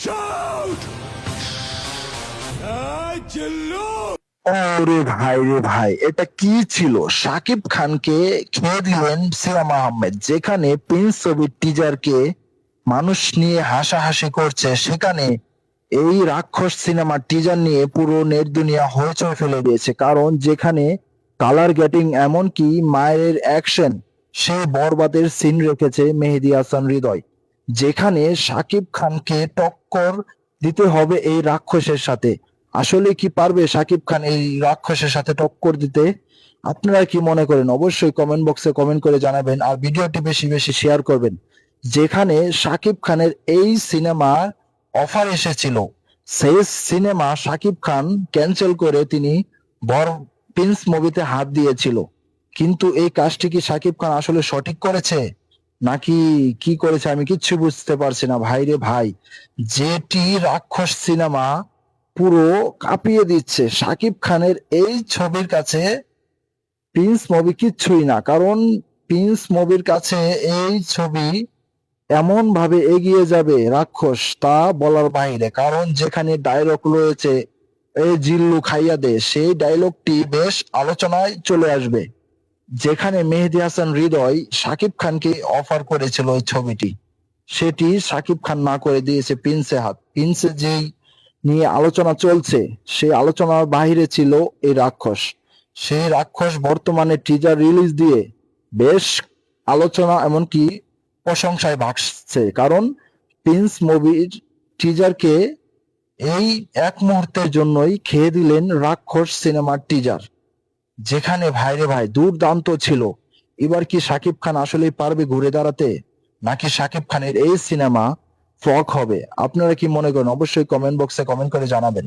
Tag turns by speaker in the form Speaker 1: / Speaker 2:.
Speaker 1: Shoot! চিল্লু!
Speaker 2: ওরে ভাই রে ভাই, এটা কি ছিল? শাকিব খানকে খেয়ে দিলেন সিয়াম আহমেদ। যেখানে প্রিন্স ছবির টিজারকে মানুষ নিয়ে হাসাহাসি করছে, সেখানে এই রাক্ষস সিনেমার টিজার নিয়ে পুরো নেট দুনিয়া হইচই ফেলে দিয়েছে। কারণ যেখানে কালার গেটিং এমনকি মায়ের অ্যাকশন, সেই বরবাদের সিন রেখেছে মেহেদী হাসান হৃদয়। যেখানে শাকিব খানকে টক্কর দিতে হবে এই রাক্ষসের সাথে। আসলে কি পারবে শাকিব খান এই রাক্ষসের সাথে টক্কর দিতে? আপনারা কি মনে করেন? অবশ্যই কমেন্ট বক্সে কমেন্ট করে জানাবেন, আর ভিডিওটি বেশি বেশি শেয়ার করবেন। যেখানে শাকিব খানের এই সিনেমার অফার এসেছিল, সেই সিনেমা শাকিব খান ক্যান্সেল করে তিনি বর প্রিন্স মুভিতে হাত দিয়েছিল। কিন্তু এই কাজটি কি শাকিব খান আসলে সঠিক করেছে নাকি কি করেছে আমি কিচ্ছু বুঝতে পারছি না ভাই রে ভাই। যেটি রাক্ষস সিনেমা পুরো কাঁপিয়ে দিচ্ছে, শাকিব খানের এই ছবির কাছে প্রিন্স মুভি কিচ্ছুই না। কারণ প্রিন্স মুভির কাছে এই ছবি এমন ভাবে এগিয়ে যাবে রাক্ষস, তা বলার বাইরে। কারণ যেখানে ডায়লগ রয়েছে এই জিল্লু খাইয়া দে, সেই ডায়লগটি বেশ আলোচনায় চলে আসবে। যেখানে মেহেদী হাসান হৃদয় শাকিব খানকে অফার করেছিল ওই ছবিটি, সেটি শাকিব খান না করে দিয়েছে প্রিন্সে হাত। প্রিন্সে যেই নিয়ে আলোচনা চলছে, সেই আলোচনার বাহিরে ছিল এই রাক্ষস। সেই রাক্ষস বর্তমানে টিজার রিলিজ দিয়ে বেশ আলোচনা এমনকি প্রশংসায় ভাসছে। কারণ প্রিন্স মুভির টিজারকে এই এক মুহূর্তের জন্যই খেয়ে দিলেন রাক্ষস সিনেমার টিজার। যেখানে ভাইরে ভাই দুর্দান্ত ছিল। এবার কি শাকিব খান আসলেই পারবে ঘুরে দাঁড়াতে, নাকি শাকিব খানের এই সিনেমা ফ্লপ হবে? আপনারা কি মনে করেন? অবশ্যই কমেন্ট বক্সে কমেন্ট করে জানাবেন।